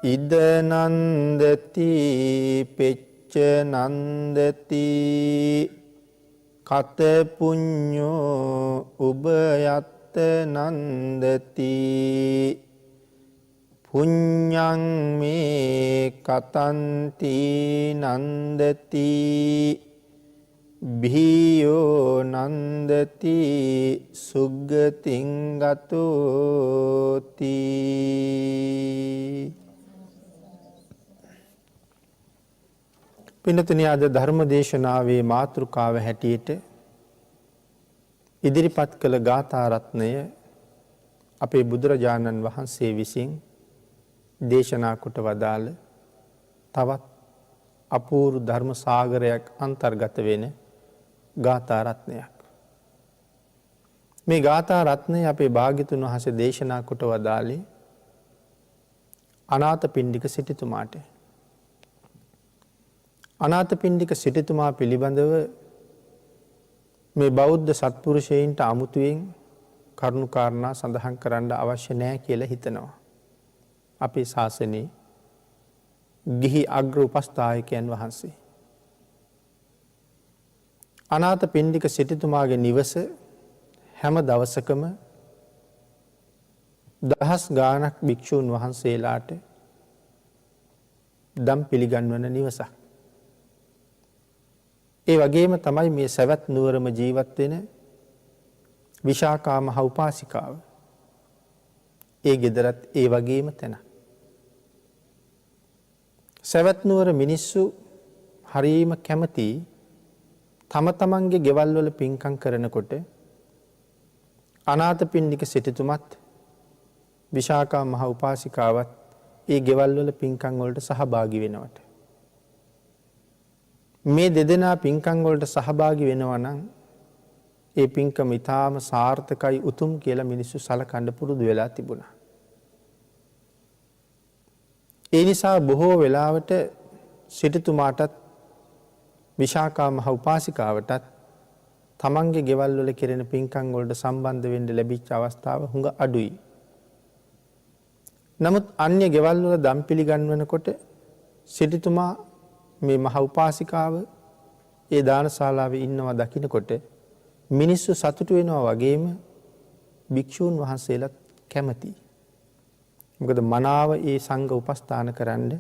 ඉද නන්දති පෙච්ච නන්දති කත පුඤ්ඤෝ උභයත්ත නන්දති පුඤ්ඤං මේ කතන්ති නන්දති භීයෝ නන්දති සුග්ගතින් ගතෝති. පින්නතුනි, අද ධර්ම දේශනාවේ මාතෘකාව හැටියට ඉදිරිපත් කළ ගාථා රත්නය අපේ බුදුරජාණන් වහන්සේ විසින් දේශනා කොට වදාළ තවත් අපූර්ව ධර්ම සාගරයක් අන්තර්ගත වෙන ගාථා රත්නයක්. මේ ගාථා රත්නය අපේ භාග්‍යතුන් වහන්සේ දේශනා කොට වදාළේ අනාථපිණ්ඩික සිටුතුමාට. අනාථපිණ්ඩික සිටුතුමා පිළිබඳව මේ බෞද්ධ සත්පුරුෂයන්ට අමුතුවෙන් කරුණු කාරණා සඳහන් කරන්න අවශ්‍ය නැහැ කියලා හිතනවා. අපේ ශාසනයේ ගිහි අග්‍ර උපස්ථායකයන් වහන්සේ. අනාථපිණ්ඩික සිටුතුමාගේ නිවස හැම දවසකම දහස් ගාණක් භික්ෂූන් වහන්සේලාට දම් පිළිගන්වන නිවසක්. ඒ වගේම තමයි මේ සවැත් නුවරම ජීවත් වෙන විශාකා මහ උපාසිකාව. ඒ ගෙදරත් ඒ වගේම තැන. සවැත් නුවර මිනිස්සු හරීම කැමති තම තමන්ගේ ගෙවල් වල පින්කම් කරනකොට අනාථපිණ්ඩික සිටුතුමත් විශාකා මහ උපාසිකාවත් ඒ ගෙවල් වල පින්කම් වලට සහභාගී වෙනවට. මේ දෙදෙනා පින්කම් වලට සහභාගී වෙනවා නම් ඒ පින්කම ඊටාම සාර්ථකයි උතුම් කියලා මිනිස්සු සලකන්න පුරුදු වෙලා තිබුණා. ඒ නිසා බොහෝ වෙලාවට සිටුතුමාටත් විශාකා මහ උපාසිකාවටත් තමන්ගේ ගෙවල් වල කෙරෙන පින්කම් වලට සම්බන්ධ වෙන්න ලැබිච්ච අවස්ථාව හුඟ අඩුයි. නමුත් අන්‍ය ගෙවල් වල දම් පිළිගන්වනකොට සිටුතුමා මේ මහ උපාසිකාව ඒ දානශාලාවේ ඉන්නවා දකින්නකොට මිනිස්සු සතුටු වෙනවා වගේම භික්ෂූන් වහන්සේලාත් කැමතියි. මොකද මනාව ඒ සංඝ උපස්ථාන කරන්න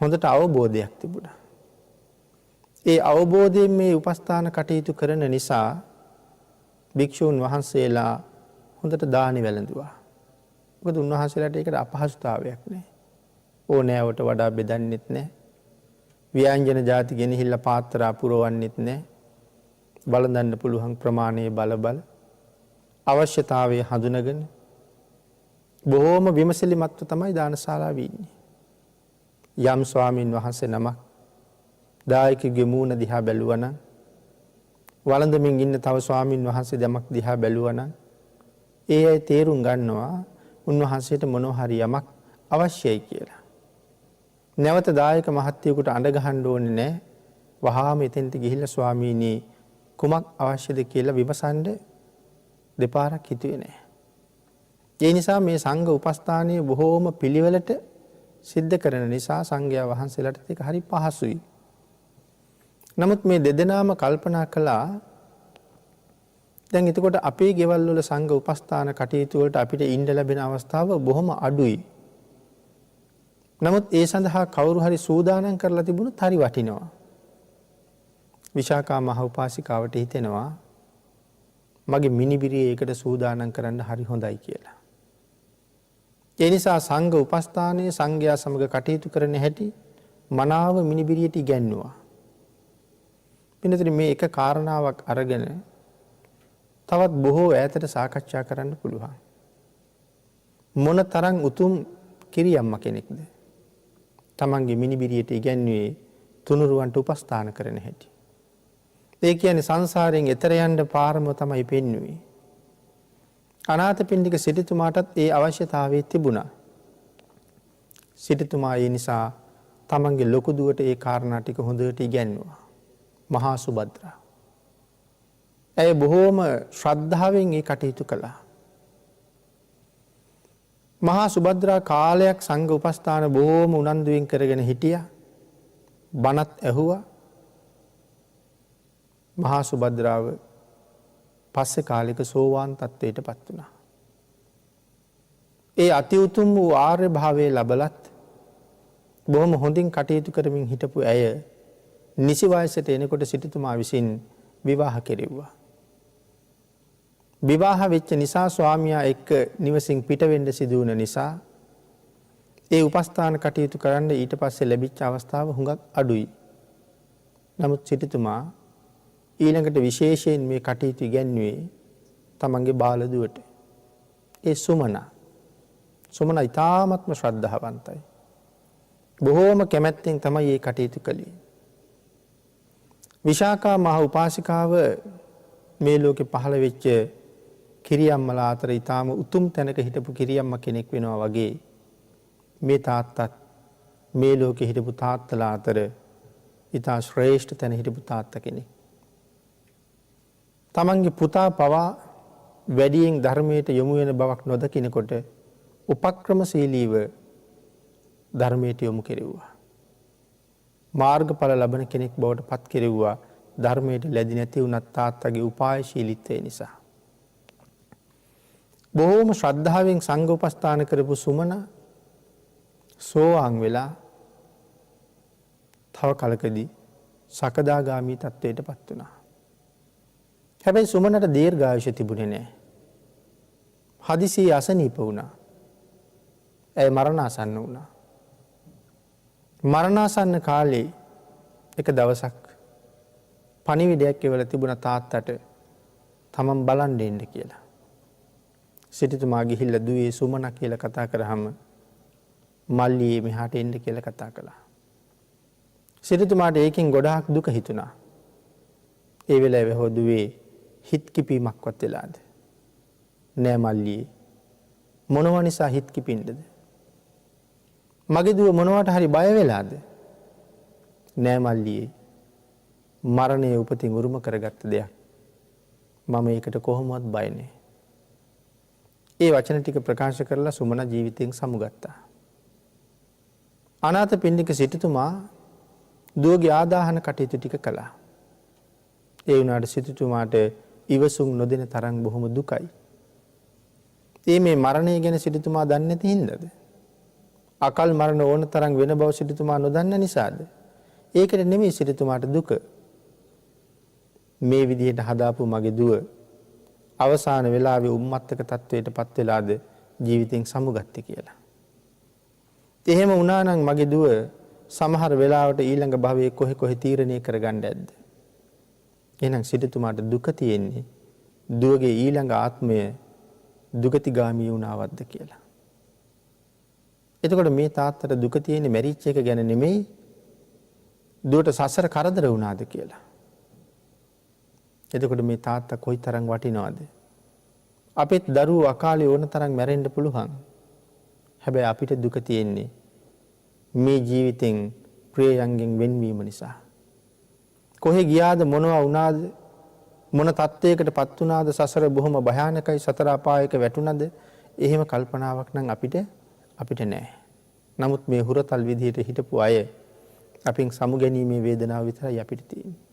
හොඳට අවබෝධයක් තිබුණා. ඒ අවබෝධයෙන් මේ උපස්ථාන කටයුතු කරන නිසා භික්ෂූන් වහන්සේලා හොඳට දානි වැළඳුවා. මොකද උන්වහන්සේලාට ඒකට අපහසුතාවයක් නැහැ. ඕනෑවට වඩා බෙදන්නෙත් නැහැ. ව්‍යංජන ಜಾති ගෙනහිල්ලා පාත්‍රා පුරවන්නෙත් නැහැ. බලඳන්න පුළුවන් ප්‍රමාණයේ බල අවශ්‍යතාවය හඳුනගෙන බොහෝම විමසිලිමත්ව තමයි දානශාලාවේ ඉන්නේ. යම් ස්වාමින් වහන්සේ නමක් දායකගේ මූණ දිහා බැලුවා නම් වළඳමින් ඉන්න තව ස්වාමින් වහන්සේ දෙමක් දිහා බැලුවා නම් ඒ අය තේරුම් ගන්නවා උන්වහන්සේට මොනවා හරි යමක් අවශ්‍යයි කියලා. නැවත දායක මහත්තයෙකුට අඬ ගහන්න ඕනේ නැහැ. වහාම එතෙන්ට ගිහිල්ලා ස්වාමීනි කුමක් අවශ්‍යද කියලා විමසන්න දෙපාරක් හිතුවේ නැහැ. ඒ නිසා මේ සංඝ උපස්ථානයේ බොහෝම පිළිවෙලට සිද්ධ කරන නිසා සංඝයා වහන්සේලාට ඒක හරි පහසුයි. නමුත් මේ දෙදෙනාම කල්පනා කළා දැන් එතකොට අපේ ගෙවල් වල සංඝ උපස්ථාන කටයුතු වලට අපිට ඉන්න ලැබෙන අවස්ථාව බොහොම අඩුයි. නමුත් ඒ සඳහා කවුරු හරි සූදානම් කරලා තිබුණොත් හරි වටිනවා. විශාකා මහ උපාසිකාවට හිතෙනවා මගේ මිනිබිරිය ඒකට සූදානම් කරන්න හරි හොඳයි කියලා. ඒ නිසා සංඝ උපස්ථානයේ සංඝයා සමග කටයුතු කරන හැටි මනාව මිනිබිරියට ඉගැන්නුවා. පින්නතුනි මේ එක කාරණාවක් අරගෙන තවත් බොහෝ ඈතට සාකච්ඡා කරන්න පුළුවන්. මොන තරම් උතුම් කිරියම්ම කෙනෙක්ද? තමන්ගේ මිනිබිරියට ඉගැන්වුවේ තුනුරුවන්ට උපස්ථාන කරන හැටි. ඒ කියන්නේ සංසාරයෙන් එතර යන්න පාරම තමයි පෙන්වුවේ. අනාථපිණ්ඩික සිටුතුමාටත් ඒ අවශ්‍යතාවය තිබුණා. සිටුතුමා ඒ නිසා තමන්ගේ ලොකු දුවට ඒ කාරණා ටික හොඳට ඉගැන්වුවා. මහා සුභද්‍රා. ඇය බොහෝම ශ්‍රද්ධාවෙන් ඒ කටයුතු කළා. මහා සුභද්‍රා කාලයක් සංඝ උපස්ථාන බොහෝම උනන්දුවෙන් කරගෙන හිටියා. බණත් ඇහුවා. මහා සුභද්‍රාව පස්සේ කාලෙක සෝවාන් තත්ත්වයට පත් වුණා. ඒ අති උතුම් වූ ආර්ය භාවයේ ලබලත් බොහොම හොඳින් කටයුතු කරමින් හිටපු ඇය නිසි වයසට එනකොට සිටුතුමා විසින් විවාහ කෙරෙව්වා. විවාහ වෙච්ච නිසා ස්වාමියා එක්ක නිවසින් පිට වෙන්න සිදු වුණ නිසා ඒ උපස්ථාන කටයුතු කරන්න ඊට පස්සේ ලැබිච්ච අවස්ථාව හුඟක් අඩුයි. නමුත් සිටුතුමා ඊළඟට විශේෂයෙන් මේ කටයුතු ඉගැන්වුවේ තමන්ගේ බාලදුවට. ඒ සුමන ඉතාමත්ම ශ්‍රද්ධාවන්තයි. බොහෝම කැමැත්තෙන් තමයි මේ කටයුතු කළේ. විශාකා මහ උපාසිකාව මේ ලෝකේ පහළ වෙච්ච කිරියම්මලා අතර ඊටාම උතුම් තැනක හිටපු කිරියම්ම කෙනෙක් වෙනවා වගේ මේ තාත්තත් මේ ලෝකේ හිටපු තාත්තලා අතර ඊටා ශ්‍රේෂ්ඨ තැන හිටපු තාත්තා කෙනෙක්. තමන්ගේ පුතා පවා වැඩියෙන් ධර්මයට යොමු වෙන බවක් නොදකිනකොට උපක්‍රමශීලීව ධර්මයට යොමු කෙරෙව්වා. මාර්ගඵල ලබන කෙනෙක් බවට පත් කෙරෙව්වා ධර්මයට ලැබි නැති වුණත් තාත්තගේ උපායශීලීත්වය නිසා. බොහෝම ශ්‍රද්ධාවෙන් සංඝ උපස්ථාන කරපු සුමන සෝවාන් වෙලා තව කලකදී සකදාගාමී තත්ත්වයට පත් වුණා. හැබැයි සුමනට දීර්ඝායුෂ තිබුණේ නැහැ. හදිසියේ අසනීප වුණා. ඇය මරණාසන්න වුණා. මරණාසන්න කාලේ එක දවසක් පණිවිඩයක් එවලා තිබුණ තාත්තට තමන් බලන් දෙන්න කියලා. සිටුතුමා ගිහිල්ලා දුවේ සුමන කියලා කතා කරාම මල්ලියේ මෙහාට එන්න කියලා කතා කළා. සිටුතුමාට ඒකෙන් ගොඩාක් දුක හිතුණා. ඒ වෙලාවේ හො දුවේ හිත කිපීමක්වත් වෙලාද? නෑ මල්ලියේ. මොනව නිසා හිත කිපින්නද? මගේ දුව මොනවට හරි බය වෙලාද? නෑ මල්ලියේ. මරණය උපතින් උරුම කරගත්ත දෙයක්. මම ඒකට කොහොමවත් බය නෑ. ඒ වචන ටික ප්‍රකාශ කරලා සුමන ජීවිතයෙන් සමුගත්තා. අනාථපිණ්ඩික සිටුතුමා දුවගේ ආදාහන කටයුතු ටික කළා. ඒ වුණාට සිටුතුමාට ඉවසුම් නොදෙන තරම් බොහොම දුකයි. මේ මරණය ගැන සිටුතුමා දන්නේ නැති හින්දාද? අකල් මරණ ඕන තරම් වෙන බව සිටුතුමා නොදන්න නිසාද? ඒකට නෙමෙයි සිටුතුමාට දුක. මේ විදිහට හදාපු මගේ දුව අවසාන වෙලාවේ උම්මත්තක තත්වයට පත් වෙලාද ජීවිතෙන් සමුගත්තේ කියලා. එහෙම වුණා නම් මගේ දුව සමහර වෙලාවට ඊළඟ භවයේ කොහෙ තීරණය කරගන්න ඇද්ද? එහෙනම් සිටුතුමාට දුක තියෙන්නේ දුවගේ ඊළඟ ආත්මය දුගතිගාමී වුණාවද්ද කියලා. එතකොට මේ තාත්තට දුක තියෙන්නේ මැරිච් එක ගැන නෙමෙයි දුවට සසර කරදර වුණාද කියලා. එතකොට මේ තාත්තා කොයිතරම් වටිනවද? අපිට දරුවෝ අකාලේ ඕන තරම් මැරෙන්න පුළුවන්. හැබැයි අපිට දුක තියෙන්නේ මේ ජීවිතෙන් ප්‍රියයන්ගෙන් වෙන්වීම නිසා. කොහෙ ගියාද මොනවා වුණාද මොන තත්ත්වයකට පත් වුණාද සසර බොහොම භයානකයි සතර අපායක වැටුණාද එහෙම කල්පනාවක් නම් අපිට නැහැ. නමුත් මේ හුරතල් විදිහට හිටපු අය අපින් සමුගැනීමේ වේදනාව විතරයි අපිට තියෙන්නේ.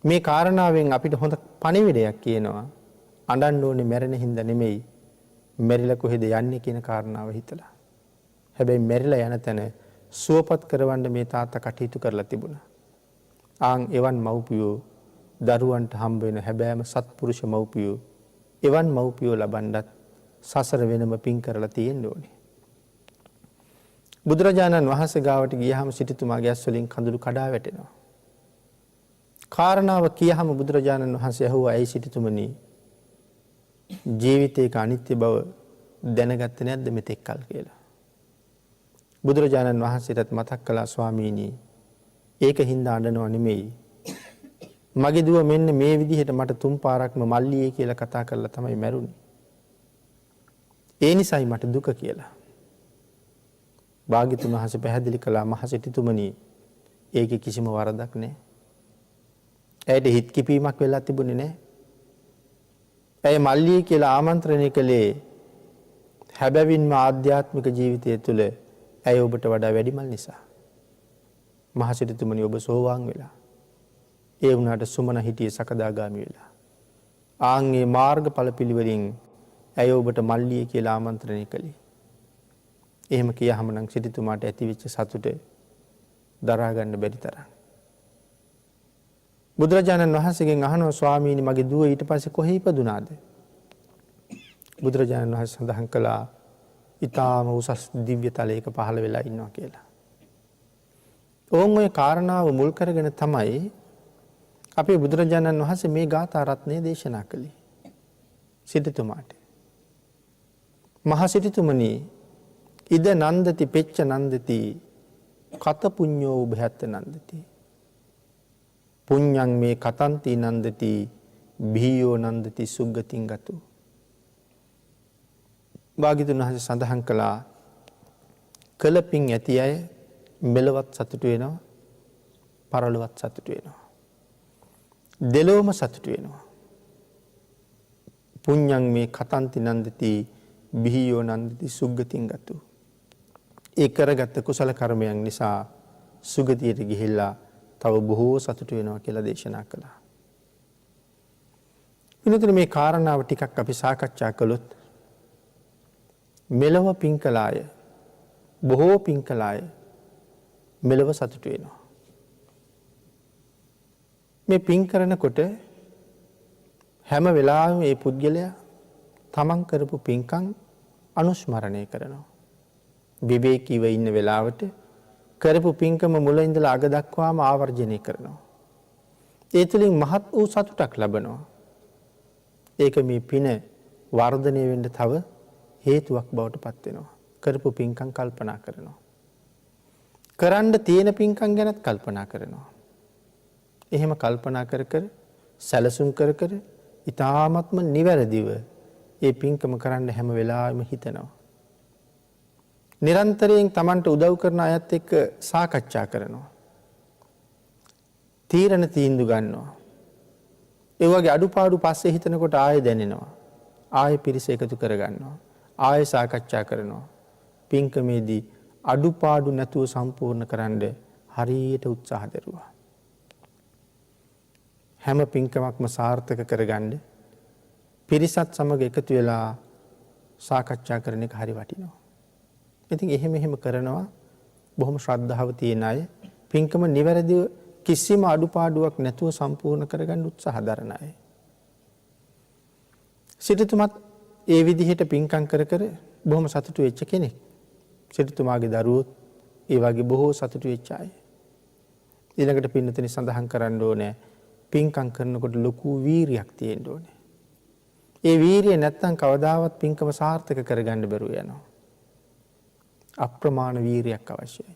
මේ කාරණාවෙන් අපිට හොඳ පණිවිඩයක් කියනවා. අඬන්න ඕනේ මැරෙන හින්දා නෙමෙයි. මැරිලා කොහෙද යන්නේ කියන කාරණාව හිතලා. හැබැයි මැරිලා යන තැන සුවපත් කරවන්න මේ තාත්තා කටයුතු කරලා තිබුණා. ආන් එවන් මව්පියෝ දරුවන්ට හම්බ වෙන හැබෑම සත්පුරුෂ මව්පියෝ එවන් මව්පියෝ ලබන්නත් සසර වෙනම පින් කරලා තියෙන්න ඕනේ. බුදුරජාණන් වහන්සේ ගාවට ගියහම සිටුතුමාගේ ඇස් වලින් කඳුළු කඩා වැටෙනවා. කාරණාව කියහම බුදුරජාණන් වහන්සේ ඇහුවා ඇයි සිටුතුමනි ජීවිතයක අනිත්‍ය බව දැනගත්තේ නැද්ද මෙතෙක් කල් කියලා. බුදුරජාණන් වහන්සේටත් මතක් කළා ස්වාමීනි ඒක හින්දා අඬනව නෙමෙයි. මගේ දුව මෙන්න මේ විදිහට මට තුන් පාරක්ම මල්ලියේ කියලා කතා කරලා තමයි මැරුණේ. ඒ නිසයි මට දුක කියලා. භාග්‍යතුන් වහන්සේ පැහැදිලි කළා මහ සිටුතුමනි ඒකේ කිසිම වරදක් නැහැ. ඇයට හිත කිපීමක් වෙලා තිබුණේ නැහැ. ඇය මල්ලියේ කියලා ආමන්ත්‍රණය කළේ හැබැවින්ම ආධ්‍යාත්මික ජීවිතය තුළ ඇය ඔබට වඩා වැඩිමල් නිසා. මහසිරිතුමනි ඔබ සෝවාන් වෙලා. ඒ වුණාට සුමන හිටිය සකදාගාමි වෙලා. ආන්ගේ මාර්ගඵල පිළිවෙලින් ඇය ඔබට මල්ලිය කියලා ආමන්ත්‍රණය කළේ. එහෙම කියහම නම් සිටුතුමාට ඇතිවෙච්ච සතුට දරා ගන්න බැරි තරම්. බුදුරජාණන් වහන්සේගෙන් අහනවා ස්වාමීනි මගේ දුව ඊට පස්සේ කොහේ ඉපදුනාද? බුදුරජාණන් වහන්සේ සඳහන් කළා ඊටාම උසස් දිව්‍ය තලයක පහළ වෙලා ඉන්නවා කියලා. ඕන් ඔය කාරණාව මුල් කරගෙන තමයි අපේ බුදුරජාණන් වහන්සේ මේ ගාථා රත්නය දේශනා කළේ. සිටුතුමාට. මහ සිටුතුමනි ඉද නන්දති පෙච්ච නන්දති කත පුඤ්ඤෝ උභයත්ත නන්දති. පුඤ්ඤං මේ කතන්ති නන්දති බිහියෝ නන්දති සුග්ගතින් ගතු. භාග්‍යවතුන් වහන්සේ සඳහන් කළා කලපින් ඇති අය මෙලවත් සතුටු වෙනවා පරලොවත් සතුටු වෙනවා. දෙලොවම සතුටු වෙනවා. පුඤ්ඤං මේ කතන්ති නන්දති බිහියෝ නන්දති සුග්ගතින් ගතු. ඒ කරගත්ත කුසල කර්මයන් නිසා සුගතියට ගිහිල්ලා තව බොහෝ සතුටු වෙනවා කියලා දේශනා කළා. වෙනතර මේ කාරණාව ටිකක් අපි සාකච්ඡා කළොත් මෙලව පිංකලාය බොහෝ පිංකලාය මෙලව සතුටු වෙනවා. මේ පින් කරනකොට හැම වෙලාවෙම මේ පුද්ගලයා තමන් කරපු පින්කම් අනුස්මරණය කරනවා. විවේකීව ඉන්න වෙලාවට කරපු පින්කම මුල ඉඳලා අග දක්වාම ආවර්ජනය කරනවා. ඒ තුළින් මහත් වූ සතුටක් ලබනවා. ඒක මේ පින වර්ධනය වෙන්න තව හේතුවක් බවට පත් වෙනවා. කරපු පින්කම් කල්පනා කරනවා. කරන්න තියෙන පින්කම් ගැනත් කල්පනා කරනවා. එහෙම කල්පනා කර කර සැලසුම් කර කර ඊ타ත්ම නිවැරදිව ඒ පින්කම කරන්න හැම වෙලාවෙම හිතනවා. නිරන්තරයෙන් Tamanට උදව් කරන අයත් එක්ක සාකච්ඡා කරනවා. තීරණ තීන්දුව ගන්නවා. ඒ වගේ අඩුපාඩු පස්සේ හිතනකොට ආයෙ දැනෙනවා. ආයෙ පිරිස එකතු කරගන්නවා. ආයෙ සාකච්ඡා කරනවා. පින්කමේදී අඩුපාඩු නැතුව සම්පූර්ණ කරන්න හරියට උත්සාහ දරුවා. හැම පින්කමක්ම සාර්ථක කරගන්න පිරිසත් සමග එකතු වෙලා සාකච්ඡා කරන එක හරි වටිනවා. ඉතින් එහෙම කරනවා බොහොම ශ්‍රද්ධාව තියෙන අය පින්කම නිවැරදිව කිසිම අඩුපාඩුවක් නැතුව සම්පූර්ණ කරගන්න උත්සාහ දරන අය. සිටුතුමත් ඒ විදිහට පින්කම් කර කර බොහොම සතුටු වෙච්ච කෙනෙක්. සිටුතුමාගේ දරුවොත් ඒ වගේ බොහෝ සතුටු වෙච්ච අය. ඊළඟට පින්නතනි සඳහන් කරන්න ඕනේ පින්කම් කරනකොට ලොකු වීරියක් තියෙන්න ඕනේ. ඒ වීරිය නැත්තම් කවදාවත් පින්කම සාර්ථක කරගන්න බැරුව යනවා. අප්‍රමාණ වීරියක් අවශ්‍යයි.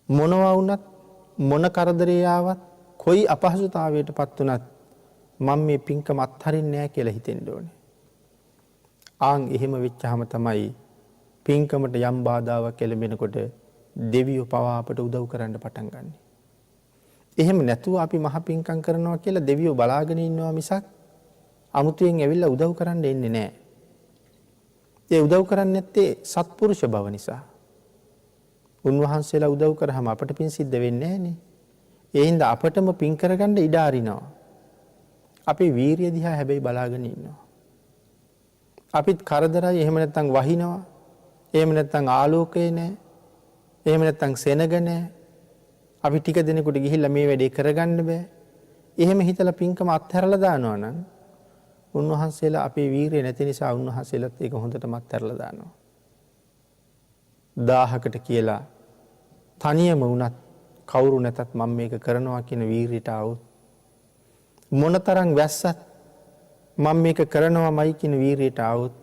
මොනවා වුණත් මොන කරදරේ ආවත් කොයි අපහසුතාවයකටපත් වුණත් මම මේ පින්කම අත්හරින්නේ නැහැ කියලා හිතෙන්න ඕනේ. ආන් එහෙම වෙච්චාම තමයි පින්කමට යම් බාධාවක් එළඹෙනකොට දෙවියෝ පවා අපට උදව් කරන්න පටන් ගන්න. එහෙම නැතුව අපි මහ පින්කම් කරනවා කියලා දෙවියෝ බලාගෙන ඉන්නවා මිසක් අමුතුවෙන් ඇවිල්ලා උදව් කරන්න එන්නේ නැහැ. ඒ උදව් කරන්නේ නැත්තේ සත්පුරුෂ බව නිසා. උන්වහන්සේලා උදව් කරාම අපට පින් සිද්ධ වෙන්නේ නැහනේ. ඒ හින්දා අපටම පින් කරගන්න ඉඩ අරිනවා. අපි වීරිය දිහා හැබැයි බලාගෙන ඉන්නවා. අපිත් කරදරයි එහෙම නැත්නම් වහිනවා. එහෙම නැත්නම් ආලෝකය නැහැ. එහෙම නැත්නම් සෙනග නැහැ. අපි ටික දිනකට ගිහිල්ලා මේ වැඩේ කරගන්න බෑ. එහෙම හිතලා පින්කම අත්හැරලා දානවා නම් උන්වහන්සේලා අපේ වීරිය නැති නිසා උන්වහන්සේලාත් ඒක හොඳටම අත්හැරලා දානවා. 1000කට කියලා තනියම වුණත් කවුරු නැතත් මම මේක කරනවා කියන වීරියට આવොත් මොනතරම් වැස්සත් මම මේක කරනවාමයි කියන වීරියට આવොත්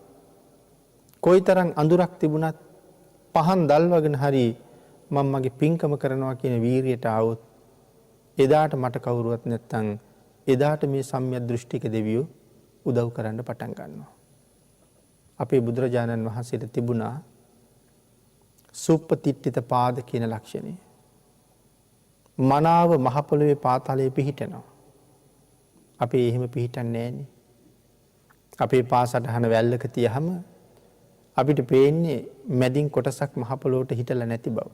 කොයිතරම් අඳුරක් තිබුණත් පහන් දල්වගෙන හරි මම මගේ පින්කම කරනවා කියන වීරියට આવොත් එදාට මට කවුරුවත් නැත්තම් එදාට මේ සම්‍යක් දෘෂ්ටික දෙවියෝ උදව් කරන්න පටන් ගන්නවා. අපේ බුදුරජාණන් වහන්සේට තිබුණා සුප්පතිට්ඨිත පාද කියන ලක්ෂණය. මනාව මහ පොළවේ පාතාලයේ පිහිටනවා. අපි එහෙම පිහිටන්නේ නැහනේ. අපේ පාසටහන වැල්ලක තියහම අපිට පේන්නේ මැදින් කොටසක් මහ පොළොවට හිටලා නැති බව.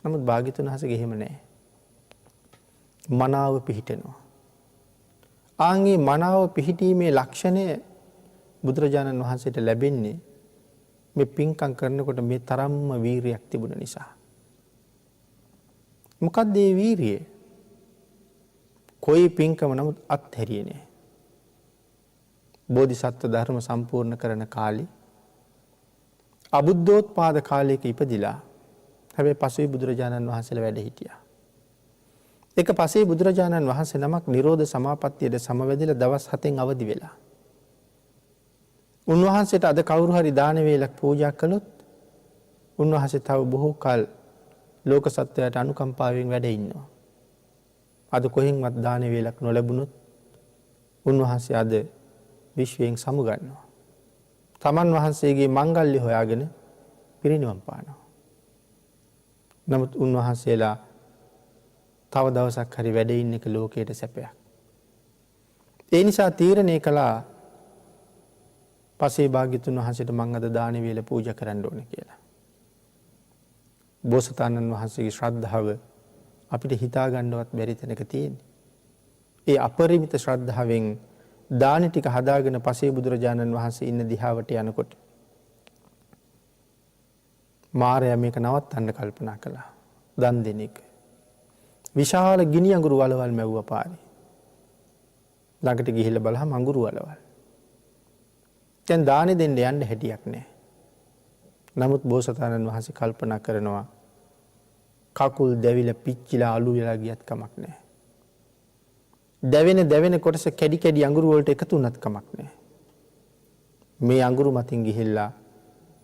නමුත් භාග්‍යතුන් වහන්සේගේ එහෙම නැහැ. මනාව පිහිටෙනවා. ආන්ගේ මනාව පිහිටීමේ ලක්ෂණය බුදුරජාණන් වහන්සේට ලැබෙන්නේ මේ පින්කම් කරනකොට මේ තරම්ම වීරියක් තිබුණ නිසා. මොකක්ද මේ වීරිය? කොයි පින්කම නමුත් අත්හැරියේ නැහැ. බෝධිසත්ව ධර්ම සම්පූර්ණ කරන කාලේ අබුද්ධෝත්පාද කාලයක ඉපදිලා හැබැයි පසුයි බුදුරජාණන් වහන්සේලා වැඩ හිටියා. එක පසේ බුදුරජාණන් වහන්සේ නමක් නිරෝධ සමාපත්තියට සමවැදිලා දවස් 7න් අවදි වෙලා. උන්වහන්සේට අද කවුරු හරි දාන වේලක් පූජා කළොත් උන්වහන්සේ තව බොහෝ කල ලෝක සත්වයාට අනුකම්පාවෙන් වැඩ ඉන්නවා. අද කොහෙන්වත් දාන වේලක් නොලැබුණොත් උන්වහන්සේ අද විශ්වයෙන් සමුගන්නවා. තමන් වහන්සේගේ මංගල්‍ය හොයාගෙන පිරිනිවන් පානවා. නමුත් උන්වහන්සේලා තව දවසක් හරි වැඩ ඉන්න එක ලෝකයට සැපයක්. ඒ නිසා තීරණය කළා පසේ භාග්‍යතුන් වහන්සේට මං අද දාන වේල පූජා කරන්න ඕනේ කියලා. බෝසතාණන් වහන්සේගේ ශ්‍රද්ධාව අපිට හිතා ගන්නවත් බැරි තැනක තියෙන්නේ. ඒ අපරිමිත ශ්‍රද්ධාවෙන් දාන ටික හදාගෙන පසේ බුදුරජාණන් වහන්සේ ඉන්න දිහාවට යනකොට මාරයා මේක නවත්තන්න කල්පනා කළා. දන් දෙන එක. විශාල ගිනි අඟුරු වලවල් මැව්වා පාරේ. ළඟට ගිහිල්ලා බලහම අඟුරු වලවල්. දැන් දානෙ දෙන්න යන්න හැටියක් නැහැ. නමුත් බෝසතාණන් වහන්සේ කල්පනා කරනවා කකුල් දැවිලා පිච්චිලා අලු වෙලා ගියත් කමක් නැහැ. දැවෙන කොටස කැඩි කැඩි අඟුරු වලට එකතු වුණත් කමක් නැහැ. මේ අඟුරු මතින් ගිහිල්ලා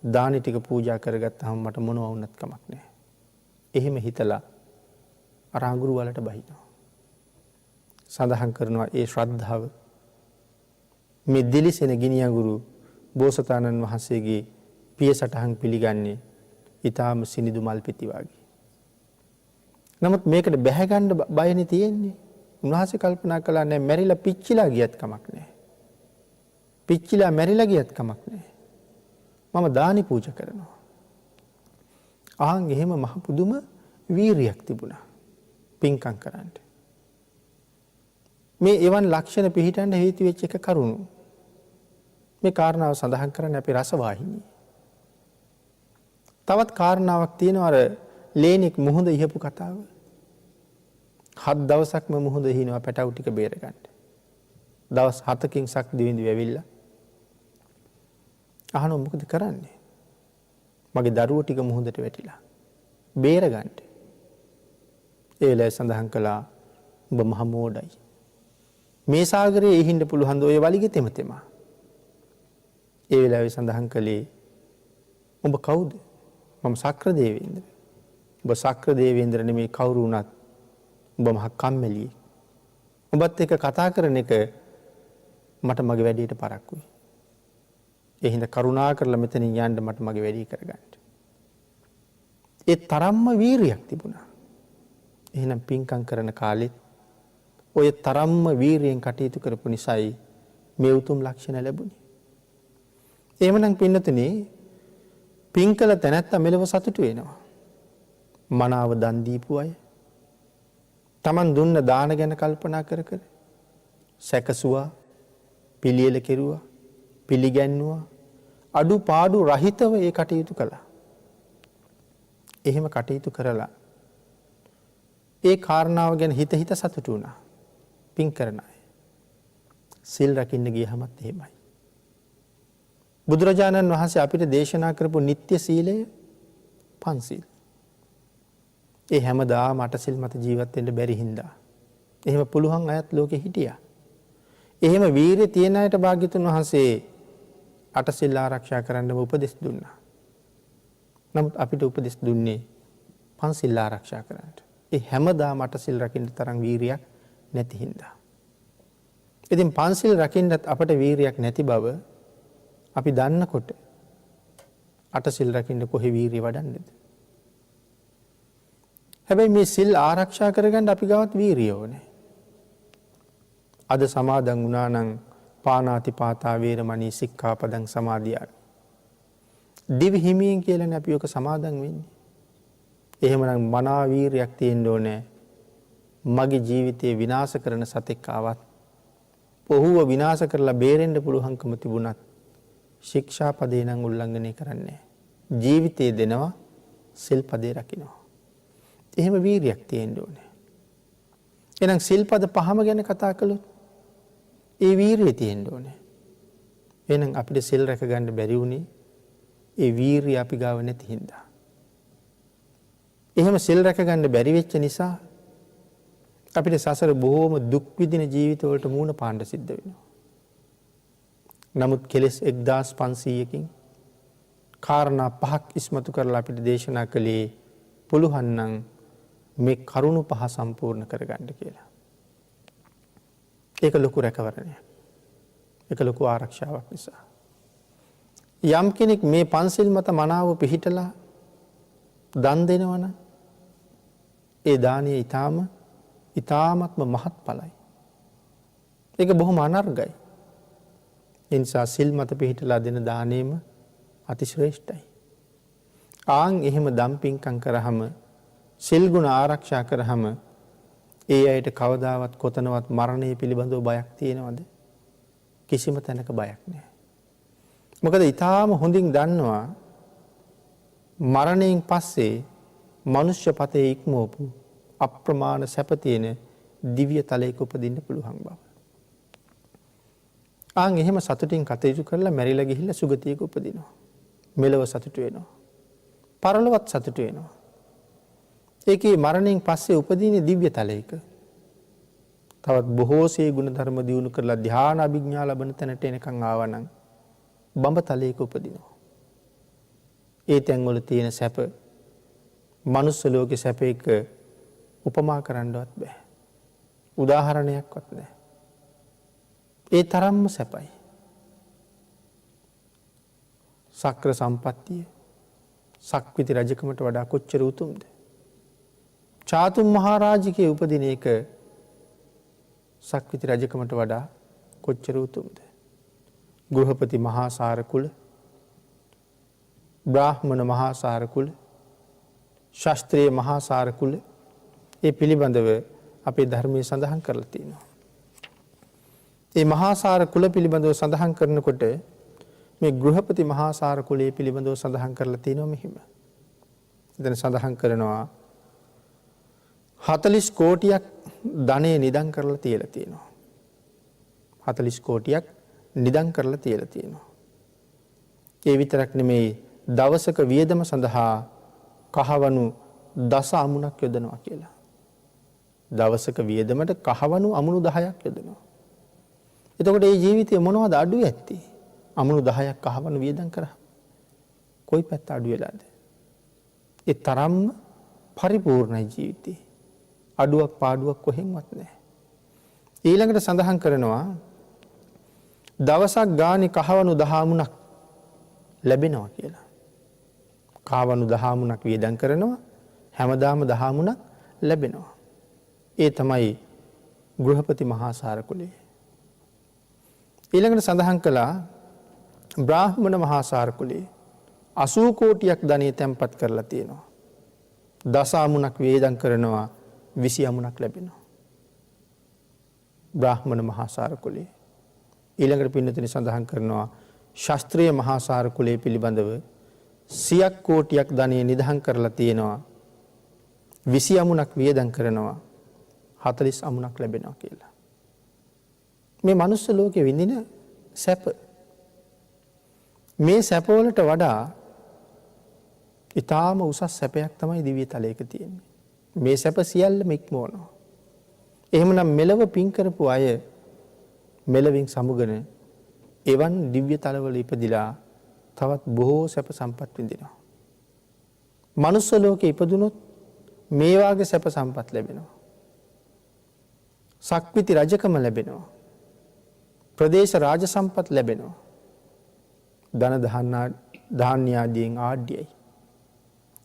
දානි ටික පූජා කරගත්තාම මට මොනවා වුණත් කමක් නැහැ. එහෙම හිතලා අර අඟුරු වලට බහිනවා. සඳහන් කරනවා ඒ ශ්‍රද්ධාව මේ දිලිසෙන ගිනි අඟුරු බෝසතාණන් වහන්සේගේ පිය සටහන් පිළිගන්නේ ඊටාම සිනිදු මල් පිටි වගේ. නමුත් මේකට බැහැ ගන්න බයනේ තියෙන්නේ. උන්වහන්සේ කල්පනා කළා නෑ මැරිලා පිච්චිලා ගියත් කමක් නෑ. පිච්චිලා මැරිලා ගියත් කමක් නෑ. මම දානි පූජා කරනවා. ආන් එහෙම මහ පුදුම වීරියක් තිබුණා. පින්කම් කරන්න. මේ එවන් ලක්ෂණ පිළිහිටන්න හේතු වෙච්ච එක කරුණු. මේ කාරණාව සඳහන් කරන්නේ අපේ රසවාහිනිය. තවත් කාරණාවක් තියෙනවා අර ලේනික් මුහුද ඉහපු කතාව. 7 දවසක්ම මුහුද හිනවා පැටවු ටික බේර ගන්න. දවස් 7කින් සක් දිවිඳු වෙවිලා. අහනවා මොකද කරන්නේ? මගේ දරුවෝ ටික මුහුදට වැටිලා. බේර ගන්න. ඒ වෙලාවේ සඳහන් කළා ඔබ මහ මෝඩයි. මේ සාගරයේ ඉහින්න පුළුවන් ද ඔය වලිගෙ තෙම. ඒ වෙලාවේ සඳහන් කළේ ඔබ කවුද? මම සක්‍ර දේවේන්ද්‍ර. ඔබ සක්‍ර දේවේන්ද්‍ර නෙමේ කවුරු වුණත් ඔබ මහ කම්මැලියෙක්. ඔබත් එක්ක කතා කරන එක මට මගේ වැඩේට පරක්කුයි. ඒ හින්දා කරුණා කරලා මෙතනින් යන්න මට මගේ වැඩේ කරගන්න. ඒ තරම්ම වීරියක් තිබුණා. එහෙනම් පින්කම් කරන කාලෙත් ඔය තරම්ම වීරියෙන් කටයුතු කරපු නිසායි මේ උතුම් ලක්ෂණ ලැබුණේ. එහෙමනම් පින්නතුනි පින්කල තැනැත්තා මෙලව සතුටු වෙනවා. මනාව දන් දීපු අය Taman දුන්න දාන ගැන කල්පනා කර සැකසුවා, පිළියෙල කෙරුවා, පිළිගැන්නුවා, අඩුපාඩු රහිතව ඒ කටයුතු කළා. එහෙම කටයුතු කරලා ඒ කාරණාව ගැන හිත සතුටු වුණා. පින් කරන අය. සිල් රකින්න ගියහමත් එහෙමයි. බුදුරජාණන් වහන්සේ අපිට දේශනා කරපු නිත්‍ය සීලය පන්සිල්. ඒ හැමදාම අටසිල් මත ජීවත් වෙන්න බැරි හින්දා. එහෙම පුළුවන් අයත් ලෝකෙ හිටියා. එහෙම වීරිය තියෙන අයට භාග්‍යතුන් වහන්සේ අටසිල් ආරක්ෂා කරන්නම උපදෙස් දුන්නා. නමුත් අපිට උපදෙස් දුන්නේ පන්සිල් ආරක්ෂා කරන්න. ඒ හැමදාම අටසිල් රකින්න තරම් වීරියක් නැති හින්දා. ඉතින් පන්සිල් රකින්නත් අපට වීරියක් නැති බව අපි දන්නකොට අටසිල් රකින්න කොහෙ වීරිය වඩන්නේද? හැබැයි මේ සිල් ආරක්ෂා කරගන්න අපි ගාවත් වීරිය ඕනේ. අද සමාදන් වුණා නම් පාණාති පාතා වේරමණී සික්ඛාපදං සමාදියාමි. දිවි හිමියෙන් කියලානේ අපි ඔක සමාදන් වෙන්නේ. එහෙමනම් මනා වීරියක් තියෙන්න ඕනේ. මගේ ජීවිතේ විනාශ කරන සතෙක් ආවත් ඔහුව විනාශ කරලා බේරෙන්න පුළුවන්කම තිබුණත් ශික්ෂාපදේ නම් උල්ලංඝනය කරන්නේ නැහැ. ජීවිතේ දෙනවා සිල්පදේ රකින්නවා. එහෙම වීරියක් තියෙන්න ඕනේ. එහෙනම් සිල්පද පහම ගැන කතා කළොත් ඒ වීරිය තියෙන්න ඕනේ. එහෙනම් අපිට සිල් රැක ගන්න බැරි වුණේ ඒ වීරිය අපි ගාව නැති හින්දා. එහෙම සිල් රැක ගන්න බැරි වෙච්ච නිසා අපිට සසර බොහෝම දුක් විඳින ජීවිතවලට මුහුණ පාන්න සිද්ධ වෙනවා. නමුත් කෙලෙස් 1500කින් කාරණා පහක් ඉස්මතු කරලා අපිට දේශනා කළේ පුළුවන් නම් මේ කරුණු පහ සම්පූර්ණ කරගන්න කියලා. ඒක ලොකු රැකවරණයක්. ඒක ලොකු ආරක්ෂාවක් නිසා. යම් කෙනෙක් මේ පන්සිල් මත මනාව පිහිටලා දන් දෙනවනම් ඒ දානීය ඊ타මත්ම මහත්ඵලයි. ඒක බොහොම අනර්ගයි. ඒ නිසා සිල් මත පිහිටලා දෙන දානෙම අතිශ්‍රේෂ්ඨයි. ආන් එහෙම දම් පින්කම් කරාම සිල් ගුණ ආරක්ෂා කරාම ඒ අයට කවදාවත් කොතනවත් මරණය පිළිබඳව බයක් තියෙනවද? කිසිම තැනක බයක් නැහැ. මොකද ඊටාම හොඳින් දන්නවා මරණයෙන් පස්සේ මනුෂ්‍ය පතේ ඉක්මවපු අප්‍රමාණ සැප තියෙන දිව්‍ය තලයක උපදින්න පුළුවන් බව. ආන් එහෙම සතුටින් කටයුතු කරලා මැරිලා ගිහිල්ලා සුගතියක උපදිනවා. මෙලව සතුටු වෙනවා. පරලොවත් සතුටු වෙනවා. ඒකේ මරණයෙන් පස්සේ උපදින්නේ දිව්‍ය තලයක. තවත් බොහෝසේ ගුණ ධර්ම දියුණු කරලා ධ්‍යාන අභිඥා ලබන තැනට එනකන් ආවනම් බඹ තලයක උපදිනවා. ඒ තැන්වල තියෙන සැප මනුස්ස ලෝකේ සැපයක උපමා කරන්නවත් බෑ. උදාහරණයක්වත් නැහැ. ඒ තරම්ම සැපයි. සක්‍ර සම්පත්තිය සක්විති රජකමට වඩා කොච්චර උතුම්ද? චාතුම් මහරජකේ උපදින එක සක්විති රජකමට වඩා කොච්චර උතුම්ද? ගෘහපති මහාසාර කුල, බ්‍රාහ්මණ මහාසාර කුල, ශාස්ත්‍රීය මහාසාර කුල ඒ පිළිබඳව අපේ ධර්මයේ සඳහන් කරලා තියෙනවා. ඒ මහාසාර කුල පිළිබඳව සඳහන් කරනකොට මේ ගෘහපති මහාසාර කුලයේ පිළිබඳව සඳහන් කරලා තියෙනවා මෙහිම. එතන සඳහන් කරනවා 40 කෝටියක් ධනෙ නිදන් කරලා තියලා තියෙනවා. 40 කෝටියක් නිදන් කරලා තියලා තියෙනවා. ඒ විතරක් නෙමෙයි දවසක වියදම සඳහා කහවණු දස අමුණක් යොදනවා කියලා. දවසක වියදමට කහවණු අමුණු 10ක් යොදනවා. එතකොට මේ ජීවිතේ මොනවද අඩු ඇත්තේ? අමුණු 10ක් කහවණු වියදම් කරා. කොයි පැත්ත අඩු වෙලාද? ඒ තරම්ම පරිපූර්ණයි ජීවිතේ. අඩුවක් පාඩුවක් කොහෙන්වත් නැහැ. ඊළඟට සඳහන් කරනවා දවසක් ගානේ කහවණු 10 අමුණක් ලැබෙනවා කියලා. කහවණු 10 අමුණක් වියදම් කරනවා හැමදාම 10 අමුණක් ලැබෙනවා. ඒ තමයි ගෘහපති මහාසාර කුලය. ඊළඟට සඳහන් කළා බ්‍රාහ්මණ මහාසාර කුලේ 80 කෝටියක් ධනෙ තැන්පත් කරලා තියෙනවා. දස අමුණක් වේදම් කරනවා 20 අමුණක් ලැබෙනවා. බ්‍රාහ්මණ මහාසාර කුලේ. ඊළඟට පින්නතුනි සඳහන් කරනවා ශාස්ත්‍රීය මහාසාර කුලේ පිළිබඳව 100 කෝටියක් ධනෙ නිදහම් කරලා තියෙනවා. 20 අමුණක් වේදම් කරනවා 40 අමුණක් ලැබෙනවා කියලා. මේ මනුස්ස ලෝකේ විඳින සැප මේ සැපවලට වඩා ඊටාම උසස් සැපයක් තමයි දිව්‍ය තලයක තියෙන්නේ. මේ සැප සියල්ලම ඉක්මවනවා. එහෙමනම් මෙලව පින් කරපු අය මෙලවින් සමුගන එවන් දිව්‍ය තලවල ඉපදිලා තවත් බොහෝ සැප සම්පත් විඳිනවා. මනුස්ස ලෝකේ ඉපදුනොත් මේ වාගේ සැප සම්පත් ලැබෙනවා. සක්විති රජකම ලැබෙනවා. ප්‍රදේශ රාජ සම්පත් ලැබෙනවා. ධන ධාන්‍ය ආදීන් ආඩ්‍යයි.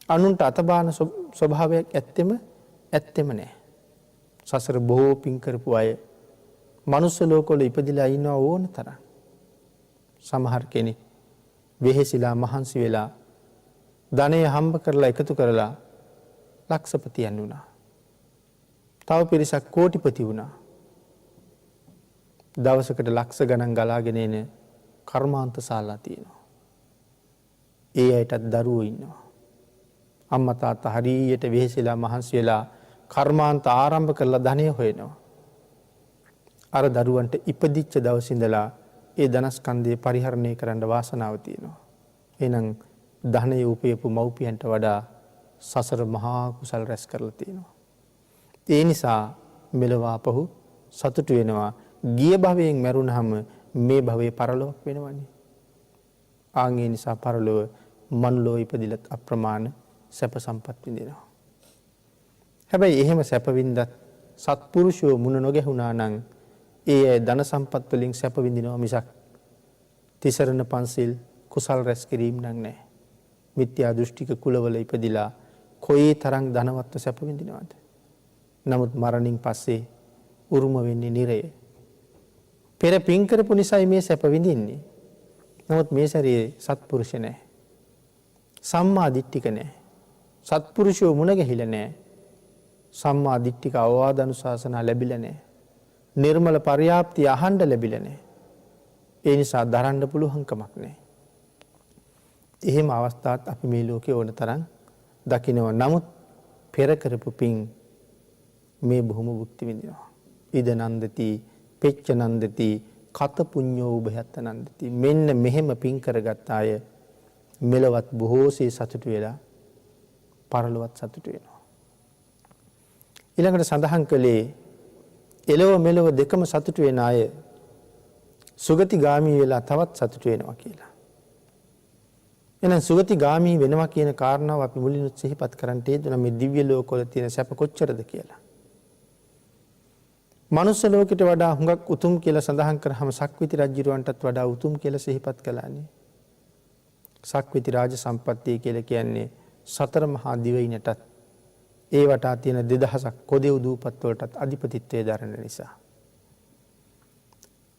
අනුන්ට අතබාන ස්වභාවයක් ඇත්තෙම නැහැ. සසර බොහෝ පින් කරපු අය මනුස්ස ලෝකවල ඉපදිලා ඉන්නවා ඕන තරම්. සමහර කෙනෙක් වෙහෙසිලා මහන්සි වෙලා ධනය හම්බ කරලා එකතු කරලා ලක්ෂපතියන් වුණා. තව පිරිසක් කෝටිපති වුණා. දවසකට ලක්ෂ ගණන් ගලාගෙන එන කර්මාන්ත ශාලා තියෙනවා. ඒ අයටත් දරුවෝ ඉන්නවා. අම්මා තාත්තා හරියට වෙහෙසිලා මහන්සි වෙලා කර්මාන්ත ආරම්භ කරලා ධනය හොයනවා. අර දරුවන්ට ඉපදිච්ච දවසේ ඉඳලා ඒ ධනස්කන්ධය පරිහරණය කරන්න වාසනාව තියෙනවා. එහෙනම් ධනය උපයපු මව්පියන්ට වඩා සසර මහා කුසල් රැස් කරලා තියෙනවා. ඒ නිසා මෙලොව ආපහු සතුටු වෙනවා. ගිය භවයෙන් මැරුණාම මේ භවයේ පරලොවක් වෙනවනේ. ආන්ගේ නිසා පරලොව මන්ලෝ ඉපදිලත් අප්‍රමාණ සැප සම්පත් විඳිනවා. හැබැයි එහෙම සැප වින්දත් සත්පුරුෂයෝ මුණ නොගැහුණා නම් ඒ අය ධන සම්පත් වලින් සැප විඳිනවා මිසක් තිසරණ පන්සිල් කුසල් රැස් කිරීම නම් නැහැ. මිත්‍යා දෘෂ්ටික කුලවල ඉපදිලා කොයි තරම් ධනවත්ව සැප විඳිනවද? නමුත් මරණින් පස්සේ උරුම වෙන්නේ නිරය. පෙර පින් කරපු නිසායි මේ සැප විඳින්නේ. නමුත් මේ ශරීරයේ සත්පුරුෂ නැහැ. සම්මා දිට්ඨික නැහැ. සත්පුරුෂයෝ මුණ ගැහිලා නැහැ. සම්මා දිට්ඨික අවවාද අනුශාසනා ලැබිලා නැහැ. නිර්මල පර්යාප්තිය අහන්න ලැබිලා නැහැ. ඒ නිසා දරන්න පුළුවන්කමක් නැහැ. එහෙම අවස්ථාත් අපි මේ ලෝකේ ඕන තරම් දකිනවා. නමුත් පෙර කරපු පින් මේ බොහොම භුක්ති විඳිනවා. ඉද නන්දති පෙච්ච නන්දති කත පුඤ්ඤෝ උභයත්ත නන්දති. මෙන්න මෙහෙම පින් කරගත් අය මෙලවත් බොහෝසේ සතුටු වෙලා පරලොවත් සතුටු වෙනවා. ඊළඟට සඳහන් කළේ එලොව මෙලොව දෙකම සතුටු වෙන අය සුගතිගාමී වෙලා තවත් සතුටු වෙනවා කියලා. එහෙනම් සුගතිගාමී වෙනවා කියන කාරණාව අපි මුලින්ම සිහිපත් කරන්න තියෙනවා. මේ දිව්‍ය ලෝකවල තියෙන සැප කොච්චරද කියලා. මනුස්ස ලෝකෙට වඩා හුඟක් උතුම් කියලා සඳහන් කරාම සක්විති රජුරවන්ටත් වඩා උතුම් කියලා සිහිපත් කළානේ. සක්විති රාජ සම්පත්තිය කියලා කියන්නේ සතර මහා දිවයිනටත් ඒ වටා තියෙන 2000ක් කොදෙව් දූපත් වලටත් අධිපතිත්වයේ දරන නිසා.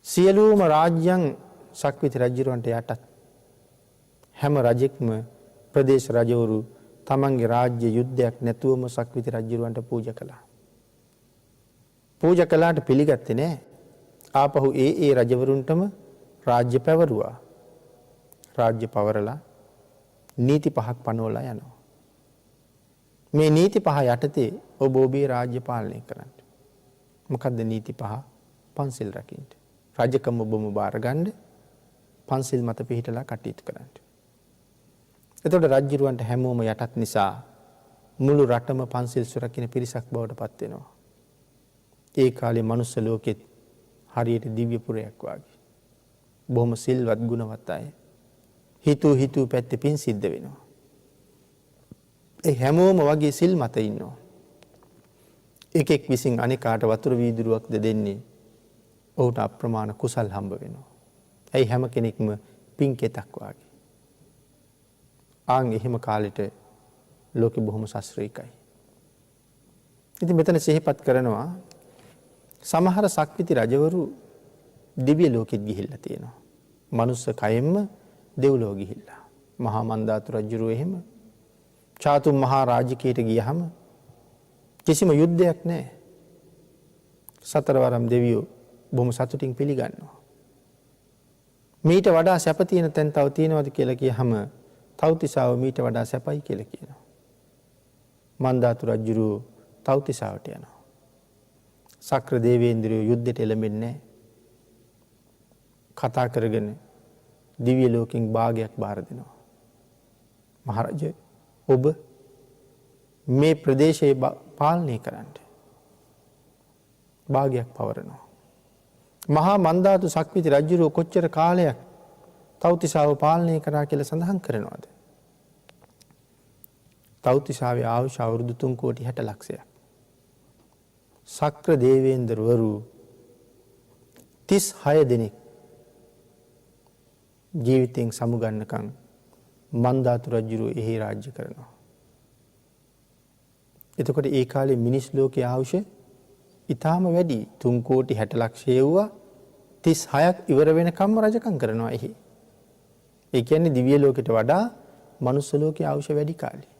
සියලුම රාජ්‍යයන් සක්විති රජුරවන්ට යටත්. හැම රජෙක්ම ප්‍රදේශ රජවරු තමන්ගේ රාජ්‍ය යුද්ධයක් නැතුවම සක්විති රජුරවන්ට පූජා කළා. පූජා කළාට පිළිගත්තේ නැහැ. ආපහු ඒ රජවරුන්ටම රාජ්‍ය පැවරුවා. රාජ්‍ය පවරලා නීති පහක් පනවලා යනවා. මේ නීති පහ යටතේ ඔබ ඔබේ රාජ්‍ය පාලනය කරන්න. මොකද්ද නීති පහ? පන්සිල් රකින්න. රජකම ඔබම බාර ගන්න. පන්සිල් මත පිහිටලා කටයුතු කරන්න. එතකොට රජුරවන්ට හැමෝම යටත් නිසා මුළු රටම පන්සිල් සුරකින්න පිරිසක් බවට පත් වෙනවා. ඒ කාලේ මනුස්ස ලෝකෙත් හරියට දිව්‍ය පුරයක් වගේ. බොහොම සිල්වත් ගුණවත් අය. හිතු පැත්තේ පින් සිද්ධ වෙනවා. ඒ හැමෝම වගේ සිල් මත ඉන්නවා. එකෙක් විසින් අනිකාට වතුර වීදුරුවක්ද දෙන්නේ. ඔහුට අප්‍රමාණ කුසල් හම්බ වෙනවා. ඇයි හැම කෙනෙක්ම පින්කෙතක් වගේ. ආන් එහෙම කාලෙට ලෝකෙ බොහොම සස්ත්‍රීකයි. ඉතින් මෙතන සිහිපත් කරනවා සමහර සක්විති රජවරු දිව්‍ය ලෝකෙත් ගිහිල්ලා තියෙනවා. මනුස්ස කයෙන්ම දෙව්ලොව ගිහිල්ලා. මහා මන්දාතු රජුරෝ එහෙම චාතුම් මහා රාජකීයට ගියහම කිසිම යුද්ධයක් නැහැ. සතරවරම් දෙවියෝ බොහොම සතුටින් පිළිගන්නවා. මීට වඩා සැප තියෙන තැන් තව තියෙනවද කියලා කියහම තව්තිසාව මීට වඩා සැපයි කියලා කියනවා. මන්දාතු රජුරෝ තව්තිසාවට යනවා. සක්‍ර දේවේන්ද්‍රයෝ යුද්ධයට එළඹෙන්නේ නැහැ. කතා කරගෙන දිව්‍ය ලෝකෙන් භාගයක් බාර දෙනවා. මහරජා ඔබ මේ ප්‍රදේශයේ පාලනය කරන්න. භාගයක් පවරනවා. මහා මන්දාතු සක්විති රජුරෝ කොච්චර කාලයක් තව්තිසාව පාලනය කරා කියලා සඳහන් කරනවාද? තව්තිසාවේ ආයුෂ අවුරුදු 3,60,00,000ක්. සක්‍ර දේවේන්ද්‍රවරු 36 දෙනෙක් ජීවිතයෙන් සමුගන්නකම් මන්දාතු රජුරෝ එහි රාජ්‍ය කරනවා. එතකොට ඒ කාලේ මිනිස් ලෝකයේ ආයුෂ ඊටාම වැඩි. 3,60,00,000 වුණා 36ක් ඉවර වෙනකම්ම රජකම් කරනවා එහි. ඒ කියන්නේ දිව්‍ය ලෝකෙට වඩා මනුස්ස ලෝකයේ ආයුෂ වැඩි කාලේ.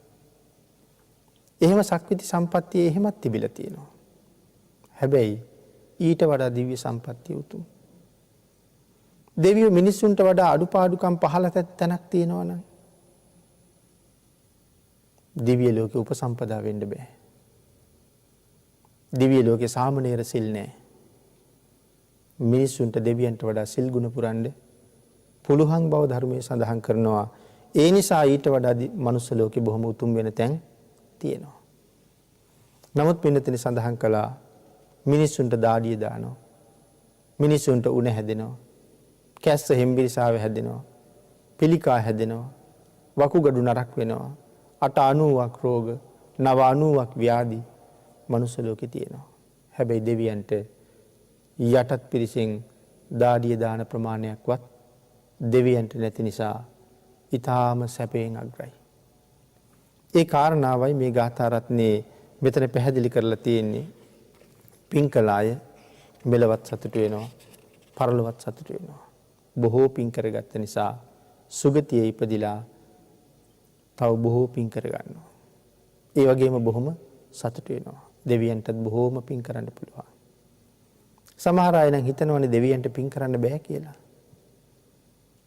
එහෙම සක්විති සම්පත්තිය එහෙමත් තිබිලා තියෙනවා. හැබැයි ඊට වඩා දිව්‍ය සම්පත්තිය උතුම්. දෙවියෝ මිනිස්සුන්ට වඩා අඩුපාඩුකම් පහළ තැනක් තියෙනවා නම් දිව්‍ය ලෝකේ උපසම්පදා වෙන්න බෑ. දිව්‍ය ලෝකේ සාමණේර සිල් නැහැ. මිනිස්සුන්ට දෙවියන්ට වඩා සිල් ගුණ පුරන්න පුළුවන් බව ධර්මයේ සඳහන් කරනවා. ඒ නිසා ඊට වඩා මනුස්ස ලෝකේ බොහොම උතුම් වෙන තැන් තියෙනවා. නමුත් පින්නතේ සඳහන් කළා මිනිස්සුන්ට දාඩිය දානවා. මිනිස්සුන්ට උණ හැදෙනවා. කැස්ස හෙම්බිරිසාව හැදෙනවා. පිළිකා හැදෙනවා. වකුගඩු නරක් වෙනවා. 890ක් රෝග, 990ක් ව්‍යාධි මනුස්ස ලෝකේ තියෙනවා. හැබැයි දෙවියන්ට යටත් පිරිසෙන් දාඩිය දාන ප්‍රමාණයක්වත් දෙවියන්ට නැති නිසා ඊටාම සැපයෙන් අග්‍රයි. ඒ කාරණාවයි මේ ගාථා රත්නේ මෙතන පැහැදිලි කරලා තියෙන්නේ. පින් කළ අය මෙලවත් සතුටු වෙනවා, පරලොවත් සතුටු වෙනවා. බොහෝ පින් කරගත්ත නිසා සුගතියේ ඉපදිලා තව බොහෝ පින් කරගන්නවා. ඒ වගේම බොහොම සතුටු වෙනවා. දෙවියන්ටත් බොහෝම පින් කරන්න පුළුවන්. සමහර අය නම් හිතනවනේ දෙවියන්ට පින් කරන්න බෑ කියලා.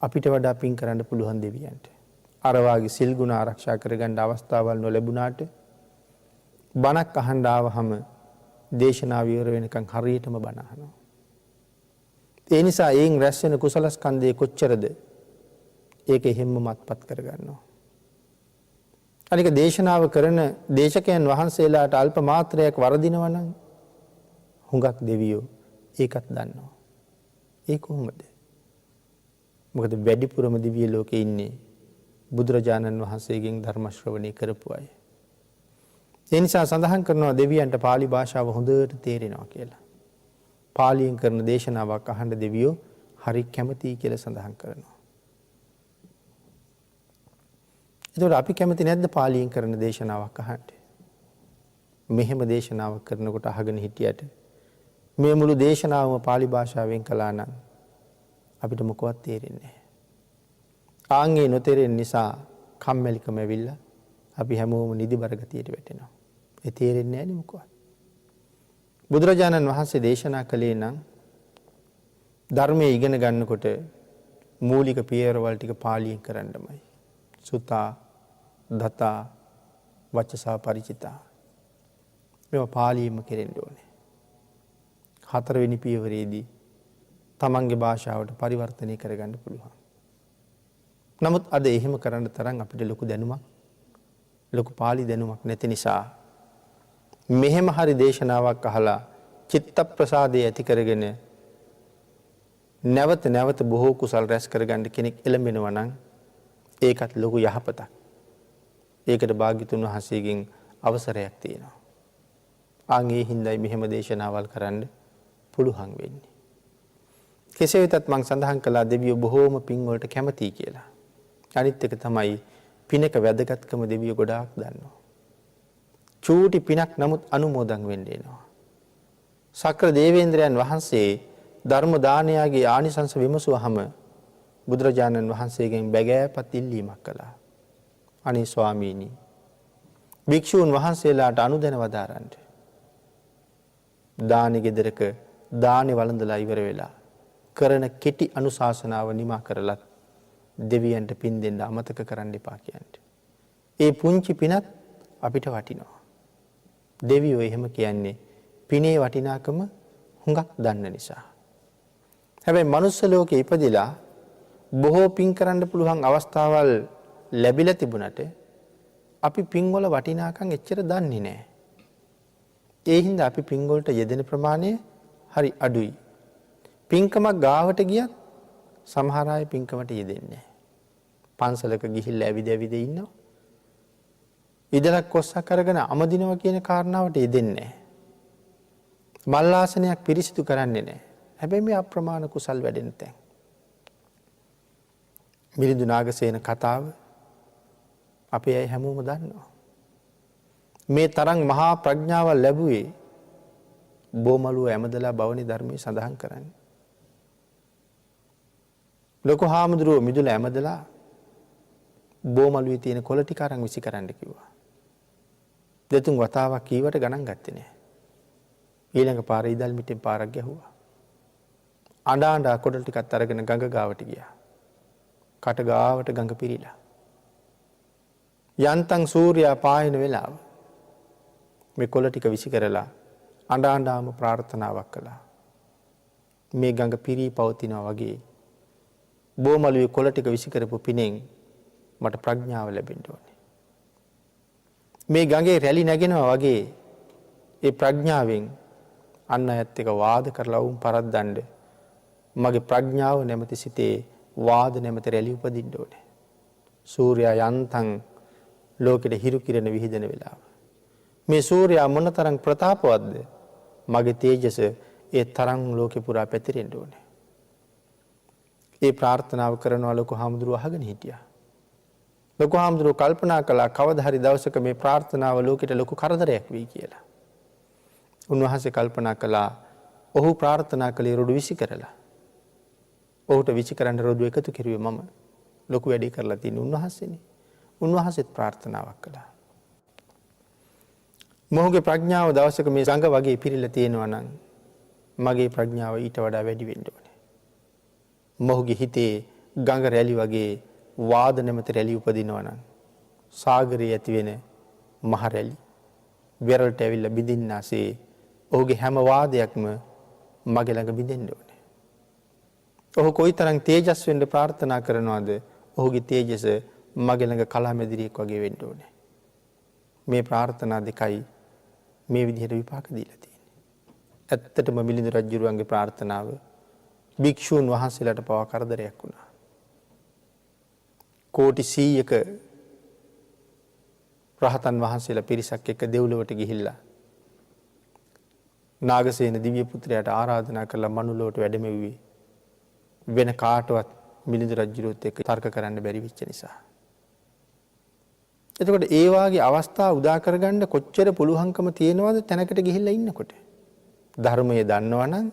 අපිට වඩා පින් කරන්න පුළුවන් දෙවියන්ට. අර වාගේ සිල් ගුණ ආරක්ෂා කරගන්න අවස්ථාවල් නොලැබුණාට බණක් අහන්න ආවහම දේශනාව ඉවර වෙනකන් හරියටම බණ අහනවා. ඒ නිසා එයින් රැස් වෙන කුසල ස්කන්ධය කොච්චරද? ඒක එහෙම්ම මත්පත් කරගන්නවා. අනික දේශනාව කරන දේශකයන් වහන්සේලාට අල්ප මාත්‍රයක් වරදිනවා නම් හුඟක් දෙවියෝ ඒකත් දන්නවා. ඒ කොහොමද? මොකද වැඩිපුරම දිව්‍ය ලෝකේ ඉන්නේ බුදුරජාණන් වහන්සේගෙන් ධර්ම ශ්‍රවණය කරපු අය. ඒ නිසා සඳහන් කරනවා දෙවියන්ට pāli භාෂාව හොඳට තේරෙනවා කියලා. පාලියෙන් කරන දේශනාවක් අහන්න දෙවියෝ හරි කැමතියි කියලා සඳහන් කරනවා. ඒතකොට අපි කැමති නැද්ද පාලියෙන් කරන දේශනාවක් අහන්න? මෙහෙම දේශනාවක් කරනකොට අහගෙන හිටියට මේ මුළු දේශනාවම pāli භාෂාවෙන් කළා නම් අපිට මොකවත් තේරෙන්නේ නැහැ. ආන්ගේ නොතේරෙන නිසා කම්මැලිකම ඇවිල්ලා අපි හැමෝම නිදිබර ගතියට වැටෙනවා. ඒ තේරෙන්නේ නැහැ නේ මොකවත්. බුදුරජාණන් වහන්සේ දේශනා කළේ නම් ධර්මයේ ඉගෙන ගන්නකොට මූලික පියවරවල් ටික පාලියෙන් කරන්නමයි. සුතා, දතා, වචසා පරිචිතා. මේවා පාලියෙන්ම කෙරෙන්න ඕනේ. හතරවෙනි පියවරේදී තමන්ගේ භාෂාවට පරිවර්තනය කරගන්න පුළුවන්. නමුත් අද එහෙම කරන්න තරම් අපිට ලොකු දැනුමක්, ලොකු පාලි දැනුමක් නැති නිසා මෙහෙම හරි දේශනාවක් අහලා චිත්ත ප්‍රසාදය ඇති කරගෙන නැවත නැවත බොහෝ කුසල් රැස් කරගන්න කෙනෙක් එළඹෙනවා නම් ඒකත් ලොකු යහපතක්. ඒකට භාග්‍යතුන් වහන්සේගෙන් අවසරයක් තියෙනවා. ආන්ගේ හිඳයි මෙහෙම දේශනාවල් කරන්න පුළුවන් වෙන්නේ. කෙසේ වෙතත් මම සඳහන් කළා දෙවියෝ බොහෝම පින් වලට කැමතියි කියලා. අනිත් එක තමයි පිනක වැදගත්කම දෙවියෝ ගොඩාක් දන්නවා. චූටි පිනක් නමුත් අනුමෝදන් වෙන්න එනවා. සක්‍ර දේවේන්ද්‍රයන් වහන්සේ ධර්ම දානයාගේ ආනිසංස විමසුවහම බුදුරජාණන් වහන්සේගෙන් බැගෑපත් ඉල්ලීමක් කළා. අනේ ස්වාමීනි, භික්ෂූන් වහන්සේලාට අනුදැන වදාරන්න. දානෙ ගෙදරක දානෙ වළඳලා ඉවර වෙලා කරන කෙටි අනුශාසනාව නිමා කරලත් දෙවියන්ට පින් දෙන්න අමතක කරන්න එපා කියන්න. ඒ පුංචි පිනත් අපිට වටිනවා. දෙවියෝ එහෙම කියන්නේ පිනේ වටිනාකම හුඟක් දන්න නිසා. හැබැයි මනුස්ස ලෝකේ ඉපදිලා බොහෝ පින් කරන්න පුළුවන් අවස්ථාවල් ලැබිලා තිබුණට අපි පින් වල වටිනාකම් එච්චර දන්නේ නැහැ. ඒ හින්දා අපි පින් වලට යෙදෙන ප්‍රමාණය හරි අඩුයි. පින්කමක් ගාවට ගියත් සමහර අය පින්කමට යෙදෙන්නේ නැහැ. පන්සලක ගිහිල්ලා ඇවිද ඉන්නවා. ඉදලක් කොස්සක් අරගෙන අමදිනවා කියන කාරණාවට යෙදෙන්නේ නැහැ. මල් ආසනයක් පිරිසිදු කරන්නේ නැහැ. හැබැයි මේ අප්‍රමාණ කුසල් වැඩෙන තැන්. මිලිඳු නාගසේන කතාව අපේ අය හැමෝම දන්නවා. මේ තරම් මහා ප්‍රඥාවල් ලැබුවේ බොමලුව ඇමදලා බවනි ධර්මයේ සඳහන් කරන්නේ. ලොකු හාමුදුරුවෝ මිදුල ඇමදලා බෝමළුවේ තියෙන කොළ ටික අරන් විසි කරන්න කිව්වා. දෙතුන් වතාවක් කීවට ගණන් ගත්තේ නැහැ. ඊළඟ පාරේ ඉදල් මිටෙන් පාරක් ගැහුවා. අඬ කොළ ටිකත් අරගෙන ගඟ ගාවට ගියා. කට ගාවට ගඟ පිරීලා. යන්තම් සූර්යයා පායන වෙලාව මේ කොළ ටික විසි කරලා අඬාම ප්‍රාර්ථනාවක් කළා. මේ ගඟ පිරී පවතිනවා වගේ බෝමළුවේ කොළ ටික විසි කරපු පිනෙන් මට ප්‍රඥාව ලැබෙන්න ඕනේ. මේ ගඟේ රැලි නැගෙනවා වගේ ඒ ප්‍රඥාවෙන් අන් අයත් එක්ක වාද කරලා වුන් පරද්දන්න මගේ ප්‍රඥාව නැමැති සිතේ වාද නැමැති රැලි උපදින්න ඕනේ. සූර්යයා යන්තම් ලෝකෙට හිරු කිරණ විහිදෙන වෙලාව. මේ සූර්යයා මොනතරම් ප්‍රතාපවත්ද? මගේ තේජස ඒ තරම් ලෝකෙ පුරා පැතිරෙන්න ඕනේ. ඒ ප්‍රාර්ථනාව කරනවා ලොකු හාමුදුරුවෝ අහගෙන හිටියා. ලොකු හාමුදුරුවෝ කල්පනා කළා කවදා හරි දවසක මේ ප්‍රාර්ථනාව ලෝකෙට ලොකු කරදරයක් වෙයි කියලා. උන්වහන්සේ කල්පනා කළා ඔහු ප්‍රාර්ථනා කළේ රොඩු විසි කරලා. ඔහුට විසි කරන්න රොඩු එකතු කෙරුවේ මම. ලොකු වැඩේ කරලා තියෙන උන්වහන්සේනේ. උන්වහන්සේත් ප්‍රාර්ථනාවක් කළා. මොහුගේ ප්‍රඥාව දවසක මේ සංඝ වගේ පිරීලා තියෙනවා නම් මගේ ප්‍රඥාව ඊට වඩා වැඩි වෙන්න ඕනේ. මොහුගේ හිතේ ගඟ රැලි වගේ වාද නැමැති රැලි උපදිනවා නම් සාගරයේ ඇති වෙන මහ රැලි වෙරළට ඇවිල්ලා බිඳින්නාසේ ඔහුගේ හැම වාදයක්ම මගේ ළඟ බිඳෙන්න ඕනේ. ඔහු කොයිතරම් තේජස් වෙන්න ප්‍රාර්ථනා කරනවද? ඔහුගේ තේජස මගේ ළඟ කලාමැදිරියක් වගේ වෙන්න ඕනේ. මේ ප්‍රාර්ථනා දෙකයි මේ විදිහට විපාක දීලා තියෙන්නේ. ඇත්තටම මිලිඳු රජුරුවන්ගේ ප්‍රාර්ථනාව භික්ෂූන් වහන්සේලාට පවා කරදරයක් වුණා. කෝටි 100ක රහතන් වහන්සේලා පිරිසක් එක්ක දෙව්ලොවට ගිහිල්ලා නාගසේන දිව්‍ය පුත්‍රයාට ආරාධනා කළා මනුලොවට වැඩමෙව්වේ වෙන කාටවත් මිලිඳු රජුරුවත් එක්ක තර්ක කරන්න බැරි වෙච්ච නිසා. එතකොට ඒ වාගේ අවස්ථා උදා කරගන්න කොච්චර පුළුවන්කම තියෙනවද තැනකට ගිහිල්ලා ඉන්නකොට? ධර්මයේ දන්නවනම්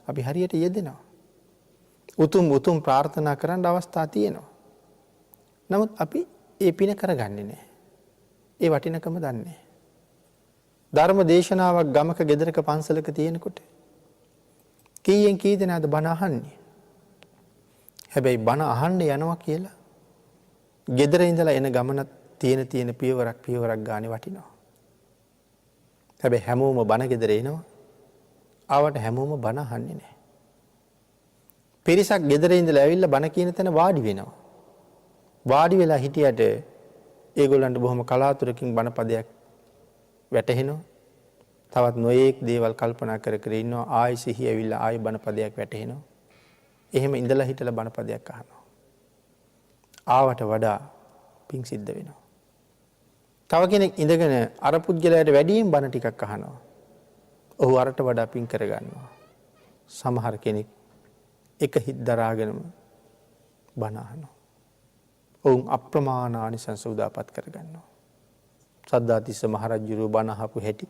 අපි හරියට යෙදෙනවා. උතුම් ප්‍රාර්ථනා කරන්න අවස්ථා තියෙනවා. නමුත් අපි ඒ පින කරගන්නේ නැහැ. ඒ වටිනකම දන්නේ නැහැ. ධර්ම දේශනාවක් ගමක ගෙදරක පන්සලක තියෙනකොට කීයෙන් කී දෙනාද බණ අහන්නේ? හැබැයි බණ අහන්න යනවා කියලා ගෙදර ඉඳලා එන ගමනත් තියෙන පියවරක් ගානේ වටිනවා. හැබැයි හැමෝම බණ ගෙදර එනවා. ආවට හැමෝම බණ අහන්නේ නැහැ. පිරිසක් ගෙදර ඉඳලා ඇවිල්ලා බණ කියන තැන වාඩි වෙනවා. වාඩි වෙලා හිටියට ඒගොල්ලන්ට බොහොම කලාතුරකින් බණ පදයක් වැටහෙනවා. තවත් නොයේක් දේවල් කල්පනා කර ඉන්නවා. ආයෙ සිහි ඇවිල්ලා ආයෙ බණ පදයක් වැටහෙනවා. එහෙම ඉඳලා හිටලා බණ පදයක් අහනවා. ආවට වඩා පිං සිද්ධ වෙනවා. තව කෙනෙක් ඉඳගෙන අර පුද්ගලයාට වැඩියෙන් බණ ටිකක් අහනවා. ඔහු අරට වඩා පිං කරගන්නවා. සමහර කෙනෙක් එක හිත් දරාගෙනම බණ අහනවා. ඔවුන් අප්‍රමාණ ආනිසංස උදාපත් කරගන්නවා. සද්ධාතිස්ස මහරජුරුව බණ අහපු හැටි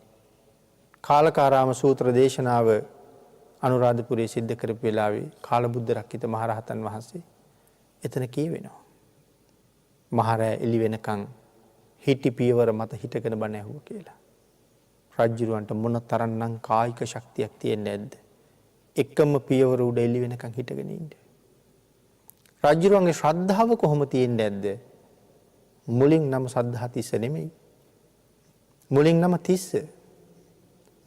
කාලකාරාම සූත්‍ර දේශනාව අනුරාධපුරයේ සිද්ධ කරපු වෙලාවේ කාලබුද්ධ රක්කිත මහරහතන් වහන්සේ එතන කියවෙනවා. මහරෑ එළි වෙනකන් හිටි පියවර මත හිටගෙන බණ ඇහුවා කියලා. රජුරවන්ට මොන තරම්නම් කායික ශක්තියක් තියෙන්නේ නැද්ද? එකම පියවර උඩ එළි වෙනකන් හිටගෙන ඉන්නේ. රජුරවන්ගේ ශ්‍රද්ධාව කොහොම තියෙන්නේ නැද්ද? මුලින් නම සද්ධාතිස්ස නෙමෙයි. මුලින් නම තිස්ස.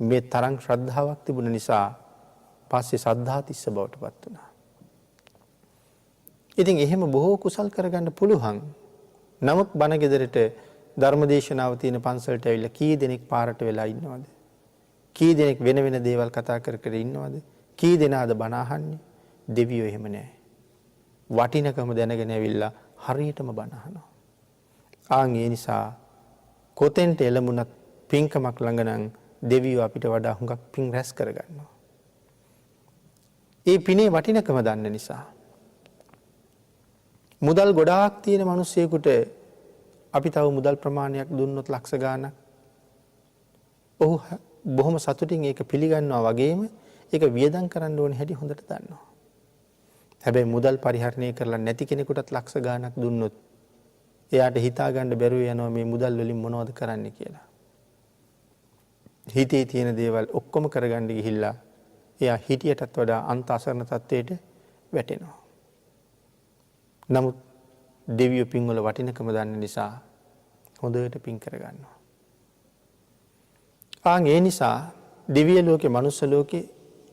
මේ තරම් ශ්‍රද්ධාවක් තිබුණ නිසා පස්සේ සද්ධාතිස්ස බවට පත් වුණා. ඉතින් එහෙම බොහෝ කුසල් කරගන්න පුළුවන්. නමුත් බණ ගෙදරට ධර්මදේශනාව තියෙන පන්සලට ඇවිල්ලා කී දෙනෙක් පාරට වෙලා ඉන්නවද? කී දෙනෙක් වෙන වෙන දේවල් කතා කර ඉන්නවද? කී දෙනාද බණ අහන්නේ? දෙවියෝ එහෙම නැහැ. වටිනකම දැනගෙන ඇවිල්ලා හරියටම බණ අහනවා. ආන් ඒ නිසා කොතෙන්ට එළඹුණත් පින්කමක් ළඟ නම් දෙවියෝ අපිට වඩා හුඟක් පින් රැස් කරගන්නවා. ඒ පිනේ වටිනකම දන්න නිසා. මුදල් ගොඩාක් තියෙන මිනිස්සෙකුට අපි තව මුදල් ප්‍රමාණයක් දුන්නොත් ලක්ෂ ගාණක් ඔහු බොහොම සතුටින් ඒක පිළිගන්නවා වගේම ඒක වියදම් කරන්න ඕනේ හැටි හොඳට දන්නවා. හැබැයි මුදල් පරිහරණය කරලා නැති කෙනෙකුටත් ලක්ෂ ගාණක් දුන්නොත් එයාට හිතාගන්න බැරුව යනවා මේ මුදල් වලින් මොනවද කරන්න කියලා. හිතේ තියෙන දේවල් ඔක්කොම කරගන්න ගිහිල්ලා එයා හිටියටත් වඩා අන්ත අසරණ තත්ත්වයට වැටෙනවා. නමුත් දෙවියෝ පින්වල වටිනකම දන්න නිසා හොඳට පින් කරගන්නවා. ඒ නිසා දිව්‍ය ලෝකේ මනුස්ස ලෝකේ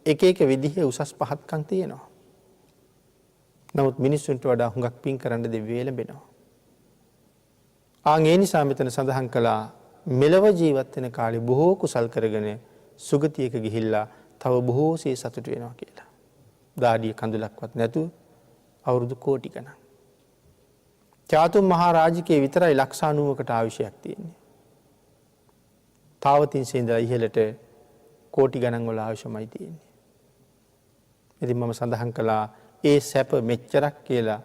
එක එක විදිහේ උසස් පහත්කම් තියෙනවා. නමුත් මිනිස්සුන්ට වඩා හුඟක් පින් කරන්න දෙවියෝ ලැබෙනවා. ඒ නිසා මෙතන සඳහන් කළා මෙලව ජීවත් වෙන කාලේ බොහෝ කුසල් කරගෙන සුගතියක ගිහිල්ලා තව බොහෝසේ සතුට වෙනවා කියලා. දාඩිය කඳුලක්වත් නැතුව අවුරුදු කෝටි ගණන්. චාතුම් මහා රාජිකේ විතරයි ලක්ෂ 90කට ආයුෂයක් තියෙන්නේ. තාවතින්සේ ඉඳලා ඉහළට කෝටි ගණන් වල ආයුෂමයි තියෙන්නේ. ඉතින් මම සඳහන් කළා ඒ සැප මෙච්චරක් කියලා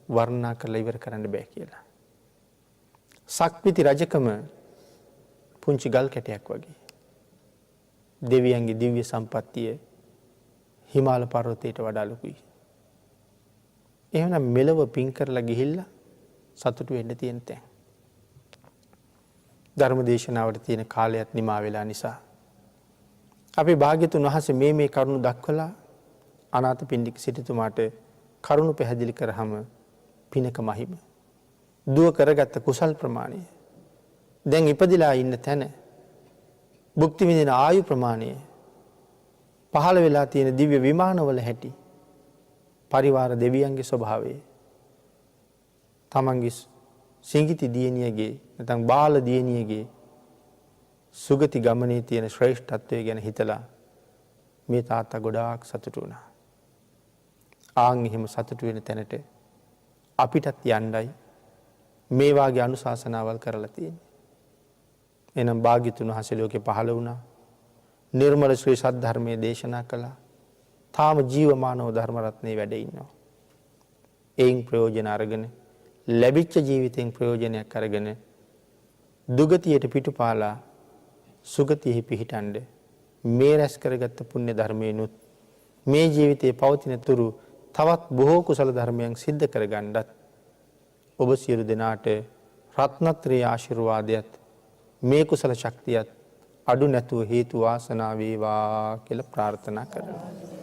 වර්ණනා කරලා ඉවර කරන්න බෑ කියලා. සක්විති රජකම පුංචි ගල් කැටයක් වගේ. දෙවියන්ගේ දිව්‍ය සම්පත්තිය හිමාල පර්වතයට වඩා ලොකුයි. එහෙනම් මෙලව පින් කරලා ගිහිල්ලා සතුටු වෙන්න තියෙන තැන්. ධර්ම දේශනාවට තියෙන කාලයත් නිමා වෙලා නිසා අපි භාග්‍යතුන් වහන්සේ මේ කරුණු දක්වලා අනාථපිණ්ඩික සිටුතුමාට කරුණු පැහැදිලි කරාම පිනක මහිම දුව කරගත්ත කුසල් ප්‍රමාණය දැන් ඉපදිලා ඉන්න තැන භුක්ති විඳින ආයු ප්‍රමාණය පහළ වෙලා තියෙන දිව්‍ය විමානවල හැටි පරිවාර දෙවියන්ගේ ස්වභාවය තමන්ගේ සිඟිති දියණියගේ නැත්නම් බාල දියණියගේ සුගති ගමනේ තියෙන ශ්‍රේෂ්ඨත්වය ගැන හිතලා මේ තාත්තා ගොඩාක් සතුටු වුණා. එහෙම සතුටු වෙන තැනට අපිටත් යන්නයි මේ වාගේ අනුශාසනාවල් කරලා තියෙන්නේ. එනම් භාග්‍යතුන් වහන්සේ ලෝකේ පහළ වුණා. නිර්මල ශ්‍රී සද්ධර්මයේ දේශනා කළා. තාම ජීවමානව ධර්ම රත්නේ වැඩ ඉන්නවා. ඒන් ප්‍රයෝජන අරගෙන ලැබිච්ච ජීවිතෙන් ප්‍රයෝජනයක් අරගෙන දුගතියට පිටුපාලා සුගතියෙහි පිහිටන්ඩ මේ රැස් කරගත්ත පුණ්‍ය ධර්මයනුත් මේ ජීවිතයේ පවතින තුරු තවත් බොහෝ කුසල ධර්මයන් සිද්ධ කරගන්නත් ඔබ සියලු දෙනාට රත්නත්‍රයේ ආශිර්වාදයත් මේ කුසල ශක්තියත් අඩු නැතුව හේතු වාසනා වේවා කියලා ප්‍රාර්ථනා කරනවා.